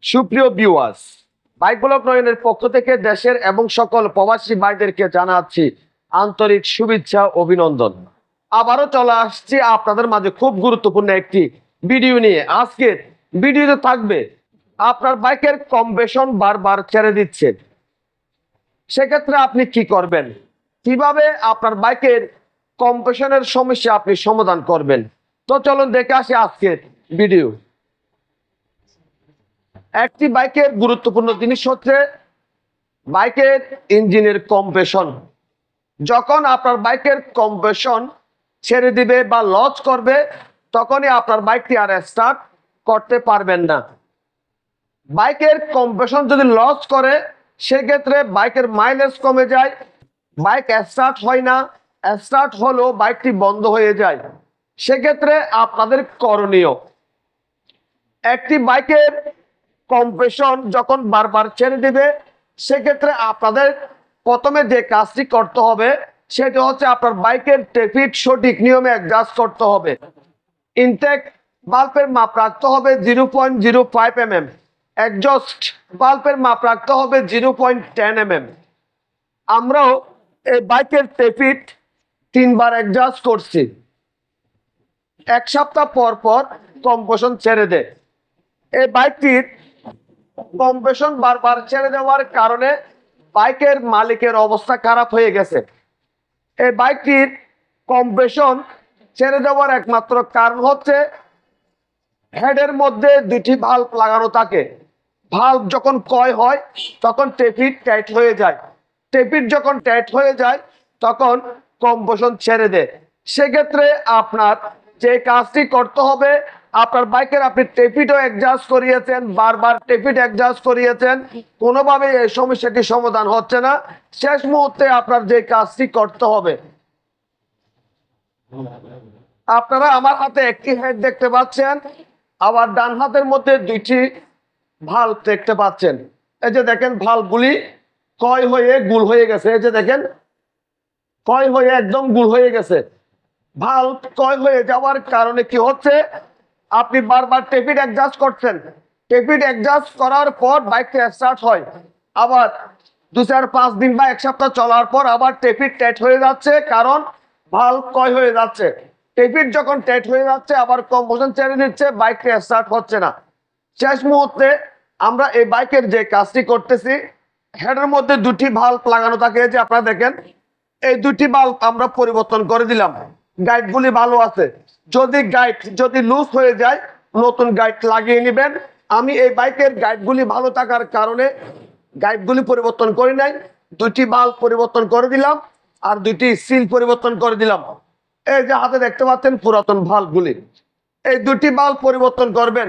সুপ্রিয় viewers, bike blog নয়নের পক্ষ থেকে দেশের এবং সকল প্রবাসী ভাইদেরকে জানাচ্ছি আন্তরিক শুভেচ্ছা অভিনন্দন। আবারও চলে আসছি আপনাদের মাঝে খুব গুরুত্বপূর্ণ একটি ভিডিও নিয়ে। আজকের ভিডিওতে থাকবে আপনার বাইকের কম্প্রেশন বারবার ছেড়ে দিচ্ছে, সেক্ষেত্রে আপনি কি করবেন, কিভাবে আপনার বাইকের কম্প্রেশনের সমস্যা আপনি সমাধান করবেন। তো চলুন দেখে আসি আজকের ভিডিও। একটি বাইকের গুরুত্বপূর্ণ জিনিস হচ্ছে বাইকের ইঞ্জিনের কম্প্রেশন। যখন আপনার বাইকের কম্প্রেশন ছেড়ে দিবে বা লস করবে, তখনই আপনার বাইকটি আর স্টার্ট করতে পারবেন না। বাইকের কম্প্রেশন যদি লস করে, সেক্ষেত্রে বাইকের মাইলেজ কমে যায়, বাইক স্টার্ট হয় না, স্টার্ট হলেও বাইকটি বন্ধ হয়ে যায়। সেক্ষেত্রে আপনাদের করণীয়, একটি বাইকের কম্প্রেশন যখন বারবার ছেড়ে দিবে, সেক্ষেত্রে আপনাদের প্রথমে যে কাজটি করতে হবে সেটা হচ্ছে আপনার বাইকের টেপিট সঠিক নিয়মে অ্যাডজাস্ট করতে হবে। ইনটেক বাল্বের মাপ রাখতে হবে 0.05 mm, এক্সজস্ট বাল্বের মাপ রাখতে হবে 0.10 mm। আমরাও এই বাইকের টেপিট 3বার অ্যাডজাস্ট করছি। এক সপ্তাহ পর পর কম্প্রেশন ছেড়ে দেয়। এই বাইকটির কম্প্রেশন বারবার ছেড়ে দেওয়ার কারণে বাইকের মালিকের অবস্থা খারাপ হয়ে গেছে। এই বাইকটির কম্প্রেশন ছেড়ে দেওয়ার একমাত্র কারণ হচ্ছে হেডের মধ্যে দুটি ভাল্ব লাগানো থাকে। ভাল্ব যখন ক্ষয় হয় তখন টেপিট টাইট হয়ে যায়, টেপিট যখন টাইট হয়ে যায় তখন কম্প্রেশন ছেড়ে দেয়। সেক্ষেত্রে আপনার যে কাজটি করতে হবে, আপনার বাইকের আপনি টেপিটও অ্যাডজাস্ট করিয়েছেন, বারবার টেপিট অ্যাডজাস্ট করিয়েছেন, কোনোভাবে এই সমস্যাটি সমাধান হচ্ছে না। শেষ মুহূর্তে আপনার যে কাজটি করতে হবে, আপনারা আমার হাতে একটি হেড দেখতে পাচ্ছেন, আবার ডান হাতের মধ্যে দুইটি ভাল্ব দেখতে পাচ্ছেন। এই যে দেখেন, ভাল্বগুলি ক্ষয় হয়ে গুল হয়ে গেছে। এই যে দেখেন, ক্ষয় হয়ে একদম গুল হয়ে গেছে। ভাল্ব ক্ষয় হয়ে যাওয়ার কারণে কি হচ্ছে, আপনি বারবার টেপিট অ্যাডজাস্ট করছেন, টেপিট অ্যাডজাস্ট করার পর বাইকটা স্টার্ট হয়, আবার 2-4-5 দিন বা এক সপ্তাহ চলার পর আবার টেপিট টাইট হয়ে যাচ্ছে, কারণ ভাল্ব ক্ষয় হয়ে যাচ্ছে। টেপিট যখন টাইট হয়ে যাচ্ছে আবার কম্প্রেশন ছেড়ে দিচ্ছে, বাইকটা স্টার্ট হচ্ছে না। শেষ মুহূর্তে আমরা এই বাইকের যে কাজটি করতেছি, হেডের মধ্যে দুটি ভাল্ব লাগানো থাকে, যে আপনারা দেখেন এই দুটি বাল্ব আমরা পরিবর্তন করে দিলাম। গাইডগুলি ভালো আছে, যদি লুজ হয়ে যায় নতুন গাইড লাগিয়ে নেবেন। আমি এই বাইকের গাইডগুলি ভালো থাকার কারণে গাইডগুলি পরিবর্তন করি নাই, দুটি বাল্ব পরিবর্তন করে দিলাম আর দুটি সিল পরিবর্তন করে দিলাম। এই যে হাতে দেখতে পাচ্ছেন পুরাতন ভাল্বগুলি, এই দুটি বাল্ব পরিবর্তন করবেন,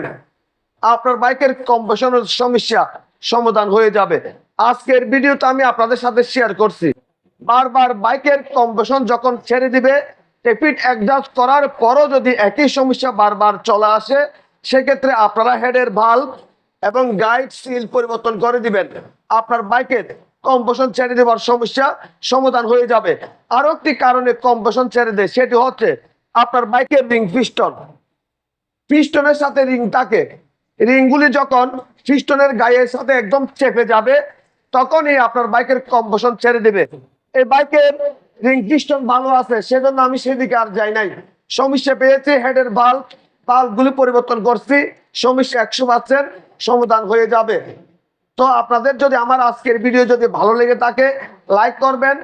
আপনার বাইকের কম্প্রেশনের সমস্যা সমাধান হয়ে যাবে। আজকের ভিডিওতে আমি আপনাদের সাথে শেয়ার করছি, বারবার বাইকের কম্প্রেশন যখন ছেড়ে দিবে, টেপিট অ্যাডজাস্ট করার পরও যদি একই সমস্যা বারবার চলে আসে, সেক্ষেত্রে আপনারা হেডের ভাল্ব এবং গাইড সিল পরিবর্তন করে দিবেন, আপনার বাইকের কম্প্রেশন ছেড়ে দেওয়ার সমস্যা সমাধান হয়ে যাবে। আরো একটি কারণে কম্প্রেশন ছেড়ে দেয়, সেটি হচ্ছে আপনার বাইকের রিং পিস্টনের সাথে রিং থাকে। রিংগুলি যখন পিস্টনের গায়ের সাথে একদম চেপে যাবে, তখনই আপনার বাইকের কম্প্রেশন ছেড়ে দেবে। এই বাইকের রিং পিস্টন ভালো আছে, সেজন্য আমি সেদিকে আর যাই নাই। সমস্যা পেয়েছি, হেডের ভাল্বগুলি পরিবর্তন করছি, সমস্যা 100% সমাধান হয়ে যাবে। তো আপনাদের যদি আমার আজকের ভিডিও যদি ভালো লেগে থাকে, লাইক করবেন,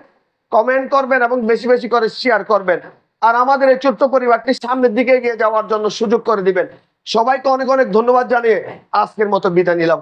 কমেন্ট করবেন এবং বেশি বেশি করে শেয়ার করবেন। আর আমাদের এই ছোট্ট পরিবারটি সামনের দিকে এগিয়ে যাওয়ার জন্য সুযোগ করে দিবেন। সবাইকে অনেক অনেক ধন্যবাদ জানিয়ে আজকের মতো বিদায় নিলাম।